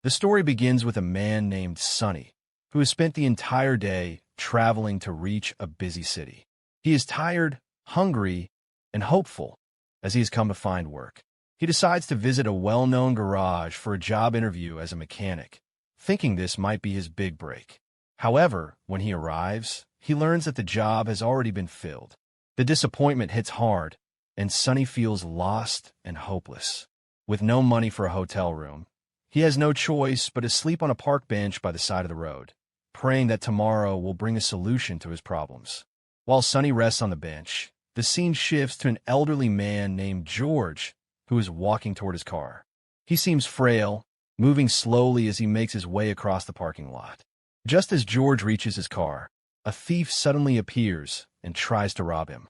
The story begins with a man named Sonny, who has spent the entire day traveling to reach a busy city. He is tired, hungry, and hopeful as he has come to find work. He decides to visit a well-known garage for a job interview as a mechanic, thinking this might be his big break. However, when he arrives, he learns that the job has already been filled. The disappointment hits hard, and Sonny feels lost and hopeless. With no money for a hotel room, he has no choice but to sleep on a park bench by the side of the road, praying that tomorrow will bring a solution to his problems. While Sonny rests on the bench, the scene shifts to an elderly man named George, who is walking toward his car. He seems frail, moving slowly as he makes his way across the parking lot. Just as George reaches his car, a thief suddenly appears and tries to rob him.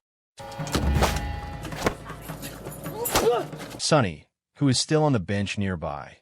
Sonny, who is still on the bench nearby,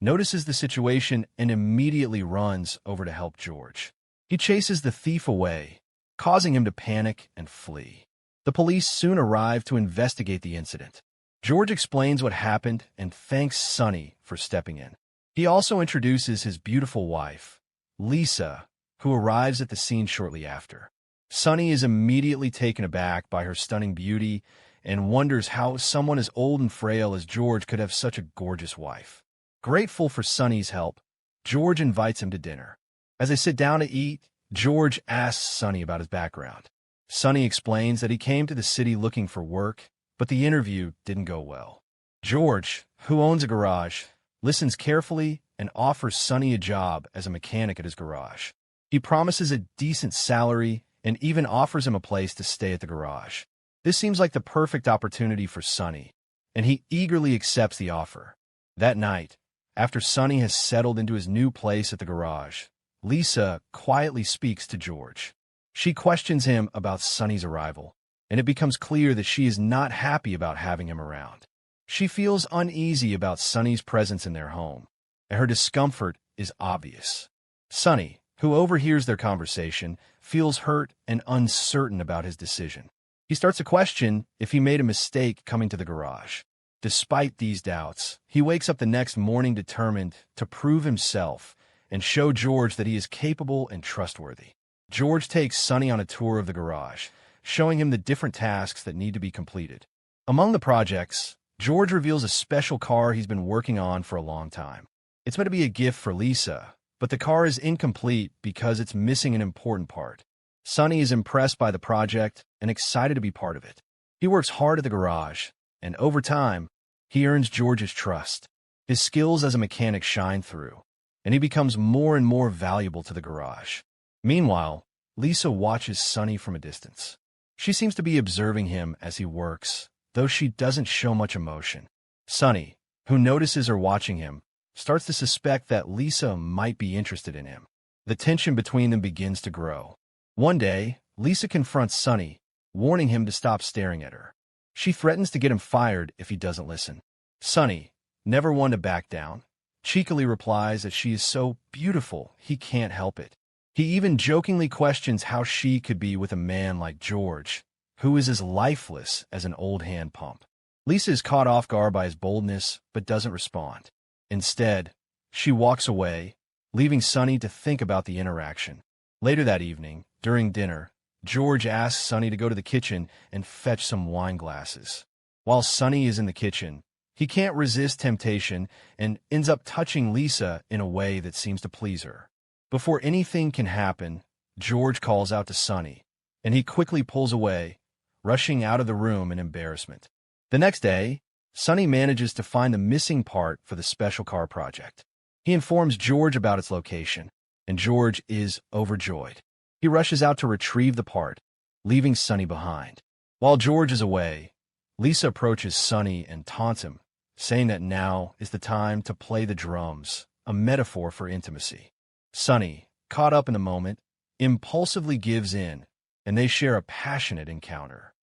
notices the situation and immediately runs over to help George. He chases the thief away, causing him to panic and flee. The police soon arrive to investigate the incident. George explains what happened and thanks Sonny for stepping in. He also introduces his beautiful wife, Lisa, who arrives at the scene shortly after. Sonny is immediately taken aback by her stunning beauty and wonders how someone as old and frail as George could have such a gorgeous wife. Grateful for Sonny's help, George invites him to dinner. As they sit down to eat, George asks Sonny about his background. Sonny explains that he came to the city looking for work, but the interview didn't go well. George, who owns a garage, listens carefully and offers Sonny a job as a mechanic at his garage. He promises a decent salary and even offers him a place to stay at the garage. This seems like the perfect opportunity for Sonny, and he eagerly accepts the offer. That night, after Sonny has settled into his new place at the garage, Lisa quietly speaks to George. She questions him about Sonny's arrival, and it becomes clear that she is not happy about having him around. She feels uneasy about Sonny's presence in their home, and her discomfort is obvious. Sonny, who overhears their conversation, feels hurt and uncertain about his decision. He starts to question if he made a mistake coming to the garage. Despite these doubts, he wakes up the next morning determined to prove himself and show George that he is capable and trustworthy. George takes Sonny on a tour of the garage, showing him the different tasks that need to be completed. Among the projects, George reveals a special car he's been working on for a long time. It's meant to be a gift for Lisa, but the car is incomplete because it's missing an important part. Sonny is impressed by the project and excited to be part of it. He works hard at the garage, and over time, he earns George's trust. His skills as a mechanic shine through, and he becomes more and more valuable to the garage. Meanwhile, Lisa watches Sonny from a distance. She seems to be observing him as he works, though she doesn't show much emotion. Sonny, who notices her watching him, starts to suspect that Lisa might be interested in him. The tension between them begins to grow. One day, Lisa confronts Sonny, warning him to stop staring at her. She threatens to get him fired if he doesn't listen. Sonny, never one to back down, cheekily replies that she is so beautiful he can't help it. He even jokingly questions how she could be with a man like George, who is as lifeless as an old hand pump. Lisa is caught off guard by his boldness, but doesn't respond. Instead, she walks away, leaving Sonny to think about the interaction. Later that evening, during dinner, George asks Sonny to go to the kitchen and fetch some wine glasses. While Sonny is in the kitchen, he can't resist temptation and ends up touching Lisa in a way that seems to please her. Before anything can happen, George calls out to Sonny, and he quickly pulls away, rushing out of the room in embarrassment. The next day, Sonny manages to find the missing part for the special car project. He informs George about its location, and George is overjoyed. He rushes out to retrieve the part, leaving Sonny behind. While George is away, Lisa approaches Sonny and taunts him, saying that now is the time to play the drums, a metaphor for intimacy. Sonny, caught up in the moment, impulsively gives in, and they share a passionate encounter.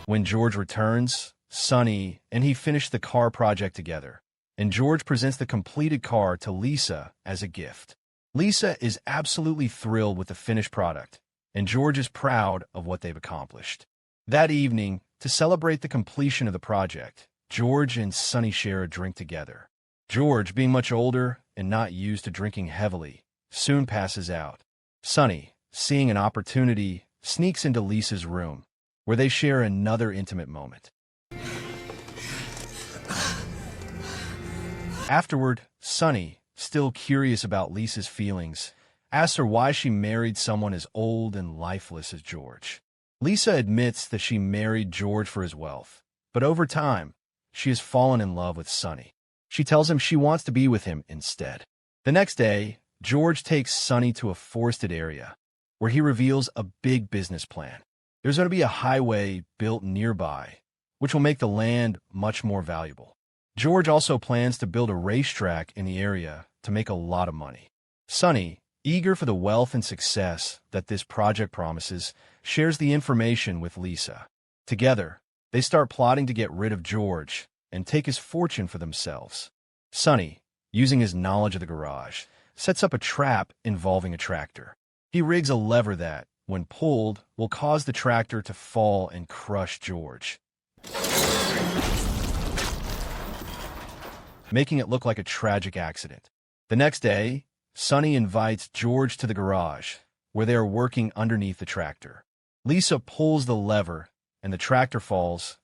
When George returns, Sonny and he finish the car project together, and George presents the completed car to Lisa as a gift. Lisa is absolutely thrilled with the finished product, and George is proud of what they've accomplished. That evening, to celebrate the completion of the project, George and Sonny share a drink together. George, being much older and not used to drinking heavily, soon passes out. Sonny, seeing an opportunity, sneaks into Lisa's room, where they share another intimate moment. Afterward, Sonny, still curious about Lisa's feelings, asks her why she married someone as old and lifeless as George. Lisa admits that she married George for his wealth, but over time, she has fallen in love with Sonny. She tells him she wants to be with him instead. The next day, George takes Sonny to a forested area, where he reveals a big business plan. There's going to be a highway built nearby, which will make the land much more valuable. George also plans to build a racetrack in the area to make a lot of money. Sonny, eager for the wealth and success that this project promises, shares the information with Lisa. Together, they start plotting to get rid of George and take his fortune for themselves. Sonny, using his knowledge of the garage, sets up a trap involving a tractor. He rigs a lever that, when pulled, will cause the tractor to fall and crush George, making it look like a tragic accident. The next day, Sonny invites George to the garage, where they are working underneath the tractor. Lisa pulls the lever, and the tractor falls,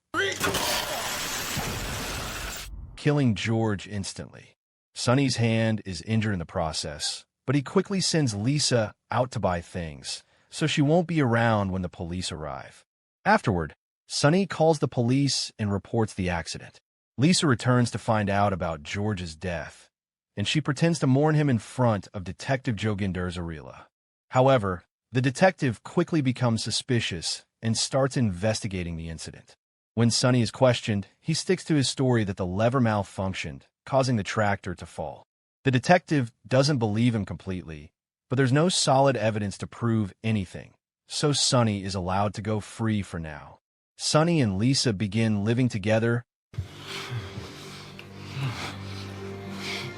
killing George instantly. Sonny's hand is injured in the process, but he quickly sends Lisa out to buy things, so she won't be around when the police arrive. Afterward, Sonny calls the police and reports the accident. Lisa returns to find out about George's death, and she pretends to mourn him in front of Detective Zourila. However, the detective quickly becomes suspicious and starts investigating the incident. When Sonny is questioned, he sticks to his story that the lever malfunctioned, causing the tractor to fall. The detective doesn't believe him completely, but there's no solid evidence to prove anything, so Sonny is allowed to go free for now. Sonny and Lisa begin living together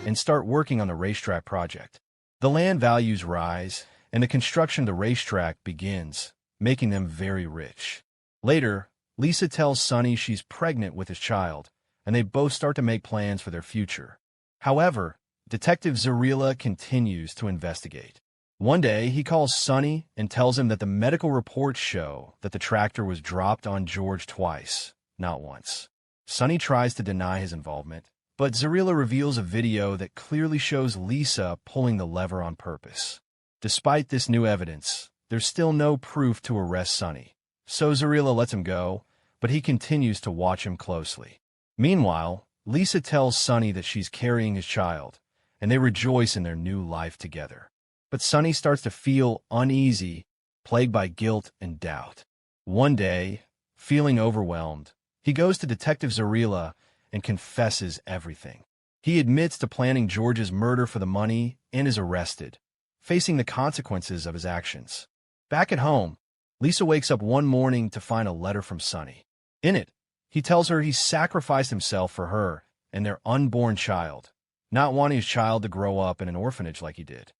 and start working on the racetrack project. The land values rise, and the construction of the racetrack begins, making them very rich. Later, Lisa tells Sonny she's pregnant with his child, and they both start to make plans for their future. However, Detective Zourila continues to investigate. One day, he calls Sonny and tells him that the medical reports show that the tractor was dropped on George twice, not once. Sonny tries to deny his involvement, but Zourila reveals a video that clearly shows Lisa pulling the lever on purpose. Despite this new evidence, there's still no proof to arrest Sonny, so Zourila lets him go, but he continues to watch him closely. Meanwhile, Lisa tells Sonny that she's carrying his child, and they rejoice in their new life together. But Sonny starts to feel uneasy, plagued by guilt and doubt. One day, feeling overwhelmed, he goes to Detective Zourila and confesses everything. He admits to planning George's murder for the money and is arrested, facing the consequences of his actions. Back at home, Lisa wakes up one morning to find a letter from Sonny. In it, he tells her he sacrificed himself for her and their unborn child, not wanting his child to grow up in an orphanage like he did.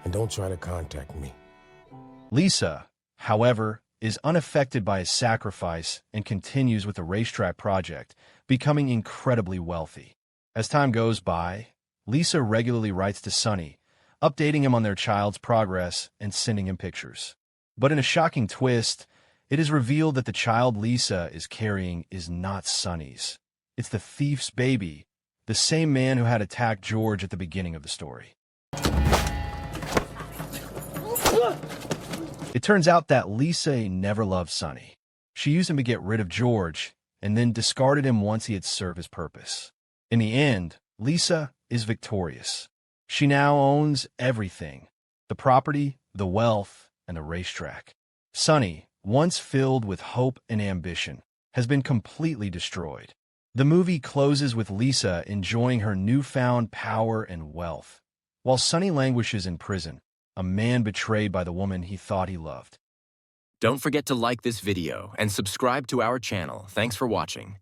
And don't try to contact me. Lisa, however, is unaffected by his sacrifice and continues with the racetrack project, becoming incredibly wealthy. As time goes by, Lisa regularly writes to Sonny, updating him on their child's progress and sending him pictures. But in a shocking twist, it is revealed that the child Lisa is carrying is not Sonny's. It's the thief's baby, the same man who had attacked George at the beginning of the story. It turns out that Lisa never loved Sonny. She used him to get rid of George, and then discarded him once he had served his purpose. In the end, Lisa is victorious. She now owns everything: the property, the wealth, and the racetrack. Sonny, once filled with hope and ambition, has been completely destroyed. The movie closes with Lisa enjoying her newfound power and wealth, while Sonny languishes in prison, a man betrayed by the woman he thought he loved. Don't forget to like this video and subscribe to our channel. Thanks for watching.